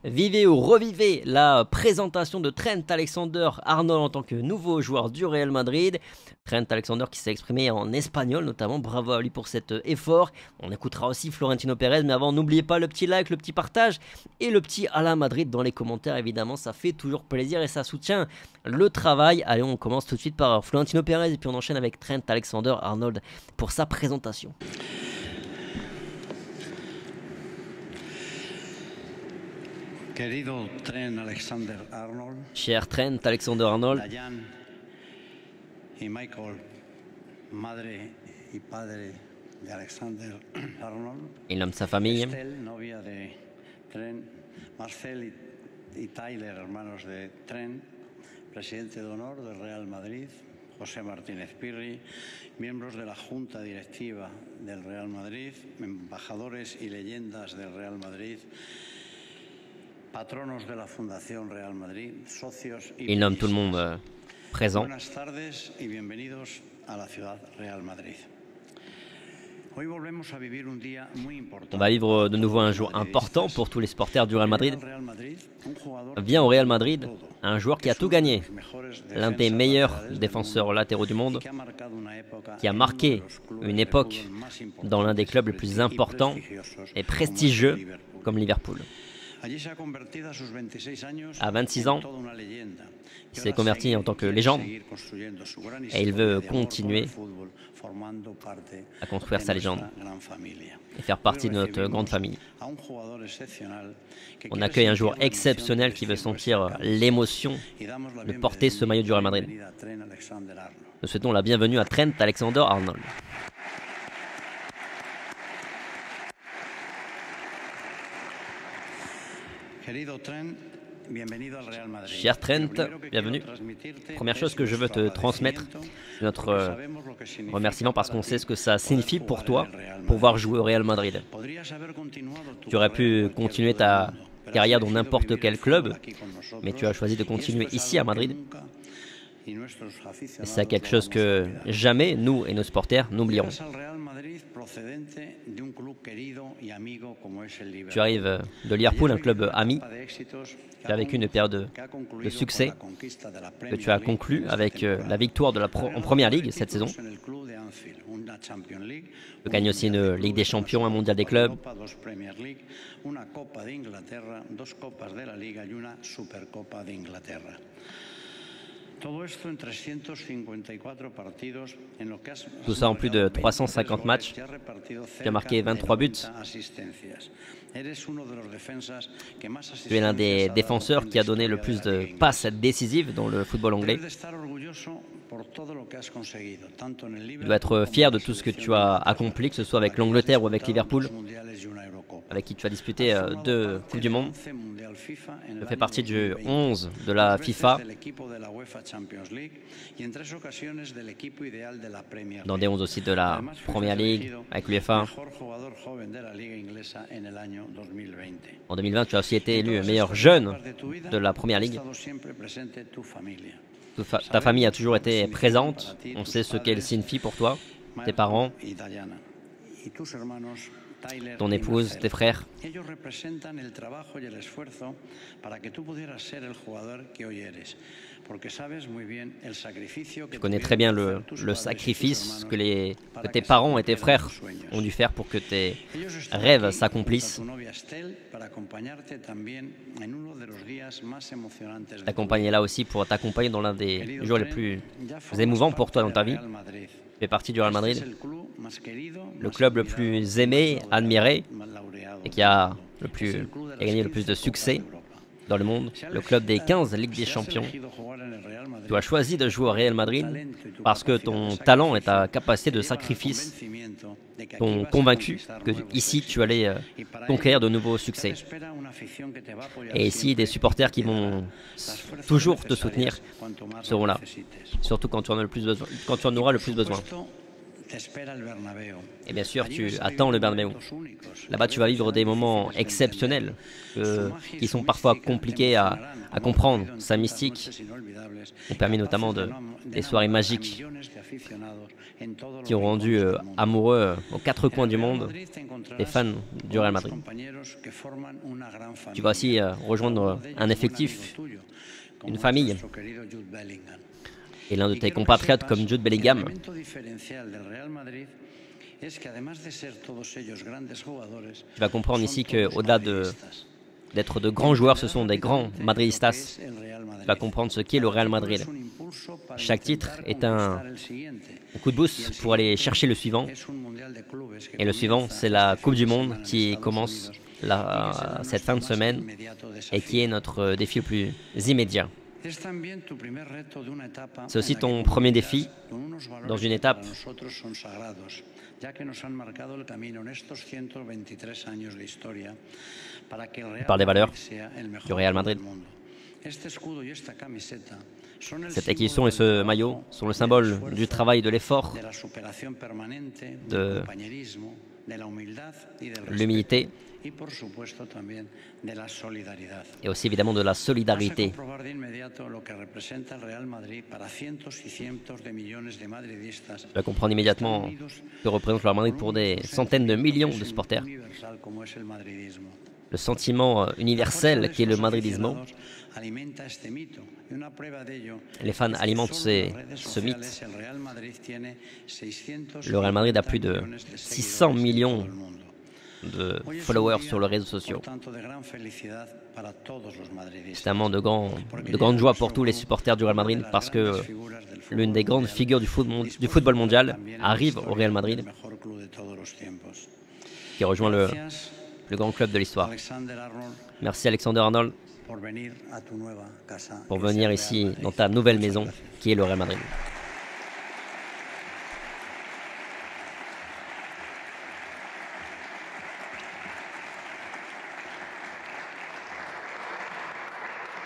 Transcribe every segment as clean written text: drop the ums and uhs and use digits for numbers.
Vivez ou revivez la présentation de Trent Alexander-Arnold en tant que nouveau joueur du Real Madrid. Trent Alexander qui s'est exprimé en espagnol notamment, bravo à lui pour cet effort. On écoutera aussi Florentino Pérez, mais avant n'oubliez pas le petit like, le petit partage et le petit à la Madrid dans les commentaires évidemment, ça fait toujours plaisir et ça soutient le travail. Allez, on commence tout de suite par Florentino Pérez et puis on enchaîne avec Trent Alexander-Arnold pour sa présentation. Querido Trent Alexander-Arnold, Cher Trent Alexander-Arnold, Diane y Michael, madre y padre de Alexander-Arnold, il nomme sa famille. Estelle, novia de Trent, Marcel y Tyler, hermanos de Trent, presidente de honor del Real Madrid, José Martínez Pirri, miembros de la Junta Directiva del Real Madrid, embajadores y leyendas del Real Madrid, patronos de la Fundación Real Madrid, socios y Il nomme tout le monde présent. Buenas tardes y bienvenidos a la ciudad Real Madrid. Hoy volvemos a vivir un día muy importante. On va vivre de nouveau un jour important pour tous les supporters du Real Madrid. Vient au Real Madrid un joueur qui a tout gagné, l'un des meilleurs défenseurs latéraux du monde, qui a marqué une époque dans l'un des clubs les plus importants et prestigieux comme Liverpool. À 26 ans, il s'est converti en tant que légende et il veut continuer à construire sa légende et faire partie de notre grande famille. On accueille un joueur exceptionnel qui veut sentir l'émotion de porter ce maillot du Real Madrid. Nous souhaitons la bienvenue à Trent Alexander-Arnold. Cher Trent, bienvenue. Première chose que je veux te transmettre, c'est notre remerciement parce qu'on sait ce que ça signifie pour toi, pouvoir jouer au Real Madrid. Tu aurais pu continuer ta carrière dans n'importe quel club, mais tu as choisi de continuer ici à Madrid. Et c'est quelque chose que jamais nous et nos supporters n'oublierons. Tu arrives de Liverpool, un club ami. Tu as vécu une période de succès que tu as conclu avec la victoire en Première Ligue cette saison. Tu gagnes aussi une Ligue des Champions, un Mondial des clubs. Tout ça en plus de 350 matchs. Tu as marqué 23 buts. Tu es l'un des défenseurs qui a donné le plus de passes décisives dans le football anglais. Tu dois être fier de tout ce que tu as accompli, que ce soit avec l'Angleterre ou avec Liverpool, avec qui tu as disputé 2 Coupes du Monde. Tu fais partie du 11 de la FIFA, dans des 11 aussi de la Première Ligue, avec l'UEFA. En 2020, tu as aussi été élu meilleur jeune de la Première Ligue. Ta famille a toujours été présente, on sait ce qu'elle signifie pour toi, tes parents, ton épouse, tes frères. Tu connais très bien le sacrifice que tes parents et tes frères ont dû faire pour que tes rêves s'accomplissent. T'accompagner là aussi pour t'accompagner dans l'un des jours les plus émouvants pour toi dans ta vie. Tu fais partie du Real Madrid, le club le plus aimé, admiré et qui a gagné le plus de succès dans le monde, le club des 15 Ligues des Champions. Tu as choisi de jouer au Real Madrid parce que ton talent et ta capacité de sacrifice t'ont convaincu que ici tu allais conquérir de nouveaux succès. Et ici, des supporters qui vont toujours te soutenir seront là, surtout quand tu en auras le plus besoin. Et bien sûr, tu attends le Bernabéu. Là-bas, tu vas vivre des moments exceptionnels qui sont parfois compliqués à comprendre. Sa mystique ont permis notamment des soirées magiques qui ont rendu amoureux aux quatre coins du monde les fans du Real Madrid. Tu vas aussi rejoindre un effectif, une famille. Et l'un de tes compatriotes comme Jude Bellingham. Tu vas comprendre ici qu'au-delà d'être de grands joueurs, ce sont des grands madridistas. Tu vas comprendre ce qu'est le Real Madrid. Chaque titre est un coup de boost pour aller chercher le suivant. Et le suivant, c'est la Coupe du Monde qui commence cette fin de semaine et qui est notre défi le plus immédiat. C'est aussi ton premier défi dans une étape par les valeurs du Real Madrid. Cette équipe et ce maillot sont le symbole du travail, de l'effort, de l'humilité et aussi évidemment de la solidarité. Tu vas comprendre immédiatement ce que représente le Real Madrid pour des centaines de millions de supporters. Le sentiment universel qui est le madridismo. Les fans alimentent ce mythe. Le Real Madrid a plus de 600 millions de followers sur les réseaux sociaux. C'est un moment de grande joie pour tous les supporters du Real Madrid parce que l'une des grandes figures du football mondial arrive au Real Madrid, qui rejoint le plus grand club de l'histoire. Merci Alexander Arnold pour venir ici dans ta nouvelle maison qui est le Real Madrid.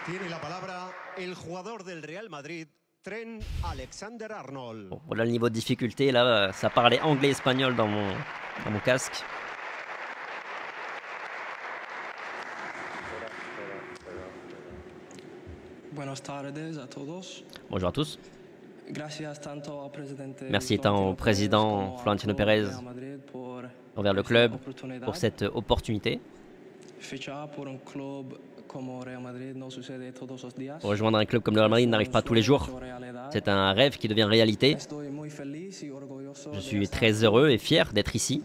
Tiene la palabra el jugador del Real Madrid, Trent Alexander-Arnold. Bon, voilà le niveau de difficulté, là, ça parlait anglais-espagnol dans mon casque. Bonjour à tous. Merci tant au président Florentino Pérez envers le club pour cette opportunité. Rejoindre un club comme le Real Madrid n'arrive pas tous les jours. C'est un rêve qui devient réalité. Je suis très heureux et fier d'être ici.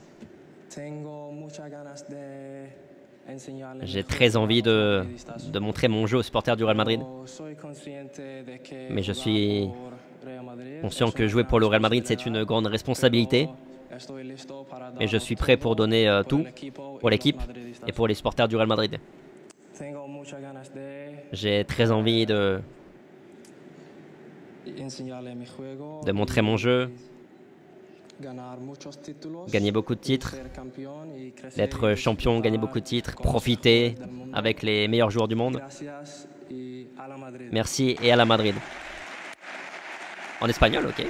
J'ai très envie de montrer mon jeu aux supporters du Real Madrid. Mais je suis conscient que jouer pour le Real Madrid, c'est une grande responsabilité. Mais je suis prêt pour donner tout pour l'équipe et pour les supporters du Real Madrid. J'ai très envie de montrer mon jeu, gagner beaucoup de titres, d'être champion, gagner beaucoup de titres, profiter avec les meilleurs joueurs du monde. Merci et à la Madrid. En espagnol, ok.